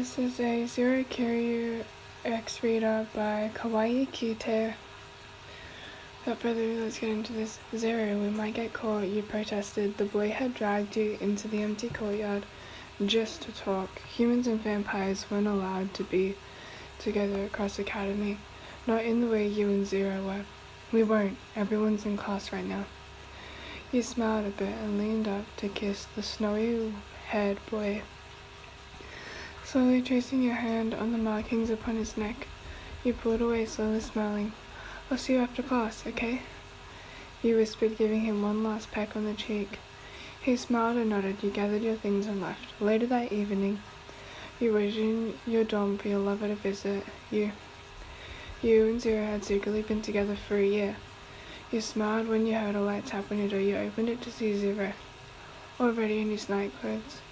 This is a Zero Kiryu X reader by Kawaiikitte. Without further ado, let's get into this. Zero, we might get caught, you protested. The boy had dragged you into the empty courtyard just to talk. Humans and vampires weren't allowed to be together across Academy. Not in the way you and Zero were. We weren't. Everyone's in class right now. You smiled a bit and leaned up to kiss the snowy-haired boy, slowly tracing your hand on the markings upon his neck. You pulled away, slowly smiling. I'll see you after class, okay? You whispered, giving him one last peck on the cheek. He smiled and nodded. You gathered your things and left. Later that evening, you waited in your dorm for your lover to visit you. You and Zero had secretly been together for a year. You smiled when you heard a light tap on your door. You opened it to see Zero, already in his night clothes.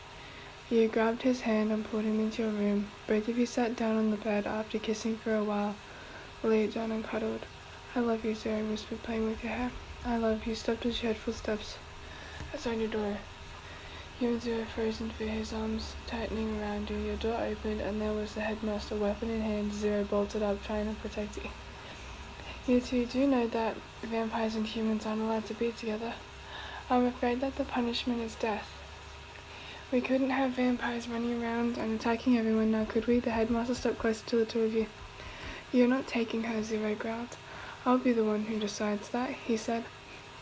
You grabbed his hand and pulled him into your room. Both of you sat down on the bed after kissing for a while, laid down and cuddled. I love you, Zero whispered, playing with your hair. I love you, stopped as you heard footsteps outside your door. You and Zero froze into his arms, tightening around you. Your door opened and there was the headmaster, weapon in hand. Zero bolted up, trying to protect you. You two do know that vampires and humans aren't allowed to be together. I'm afraid that the punishment is death. We couldn't have vampires running around and attacking everyone now, could we? The headmaster stepped closer to the two of you. You're not taking her, Zero growled. I'll be the one who decides that, he said.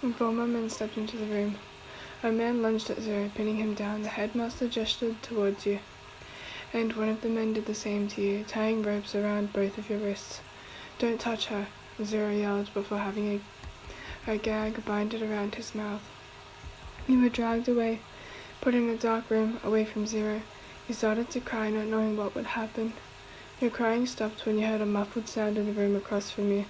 And 4 more men stepped into the room. A man lunged at Zero, pinning him down. The headmaster gestured towards you, and one of the men did the same to you, tying ropes around both of your wrists. Don't touch her, Zero yelled before having a gag binded around his mouth. You were dragged away, put in a dark room, away from Zero. You started to cry, not knowing what would happen. Your crying stopped when you heard a muffled sound in the room across from you.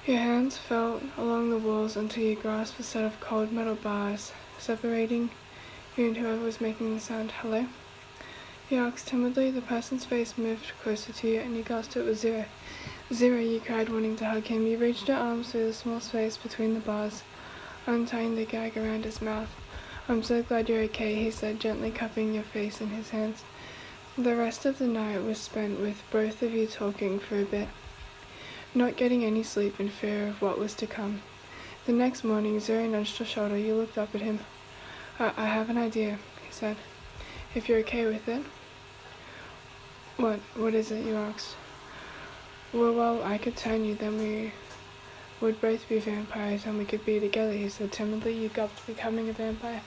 Your hands felt along the walls until you grasped a set of cold metal bars, separating you and whoever was making the sound. Hello? You asked timidly. The person's face moved closer to you, and you gasped it was Zero. Zero, you cried, wanting to hug him. You reached your arms through the small space between the bars, untying the gag around his mouth. I'm so glad you're okay, he said, gently cupping your face in his hands. The rest of the night was spent with both of you talking for a bit, not getting any sleep in fear of what was to come. The next morning, Zero nudged your shoulder. You looked up at him. I have an idea, he said, if you're okay with it. What is it, you asked. Well, I could turn you, then we would both be vampires and we could be together, he said timidly. You gulped, becoming a vampire.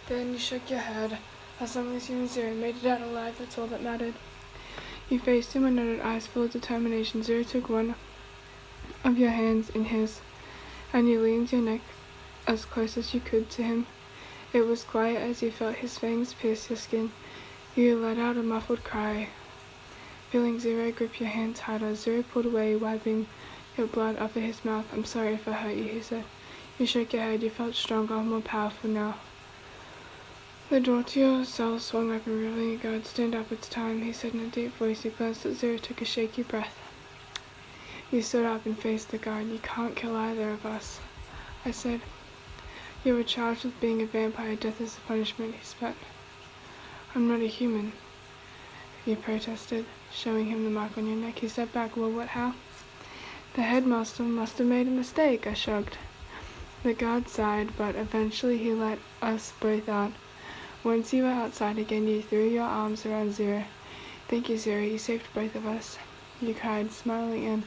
Then you shook your head. As long as you and Zero made it out alive, that's all that mattered. You faced him and nodded, eyes full of determination. Zero took one of your hands in his, and you leaned your neck as close as you could to him. It was quiet as you felt his fangs pierce your skin. You let out a muffled cry, feeling Zero grip your hand tighter. Zero pulled away, wiping your blood off of his mouth. I'm sorry if I hurt you, he said. You shook your head. You felt stronger, more powerful now. The door to your cell swung open, revealing a guard. Stand up, it's time, he said in a deep voice. You glanced at Zero, took a shaky breath. You stood up and faced the guard. You can't kill either of us, I said. You were charged with being a vampire. Death is the punishment, he spat. I'm not a human, you protested, showing him the mark on your neck. He stepped back. Well, how? The headmaster must have made a mistake, I shrugged. The guard sighed, but eventually he let us both out. Once you were outside again, you threw your arms around Zero. Thank you, Zero, you saved both of us, you cried, smiling and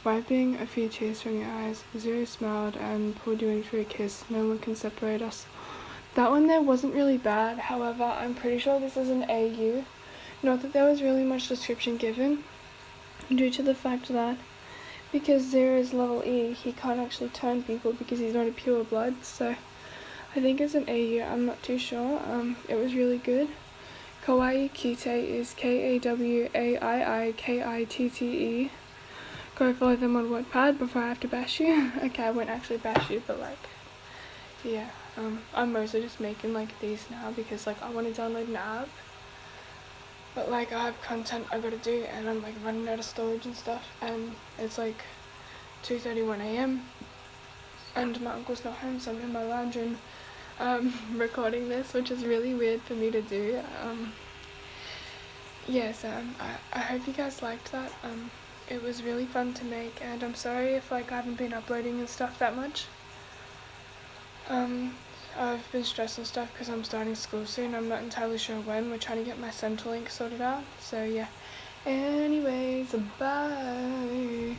wiping a few tears from your eyes. Zero smiled and pulled you in for a kiss. No one can separate us. That one there wasn't really bad, however, I'm pretty sure this is an AU. Not that there was really much description given, due to the fact that because Zero is level E, he can't actually turn people because he's not a pure blood, so I think it's an AU, I'm not too sure. It was really good. Kawaiikitte is Kawaiikitte. Go follow them on Wattpad before I have to bash you. Okay, I won't actually bash you, but yeah. I'm mostly just making these now because I want to download an app. But I have content I gotta do and I'm running out of storage and stuff, and it's 2:31 AM and my uncle's not home, so I'm in my lounge room recording this, which is really weird for me to do. yes, I hope you guys liked that. It was really fun to make, and I'm sorry if like I haven't been uploading and stuff that much. I've been stressed and stuff because I'm starting school soon. I'm not entirely sure when. We're trying to get my Centrelink sorted out. So yeah. Anyways, bye.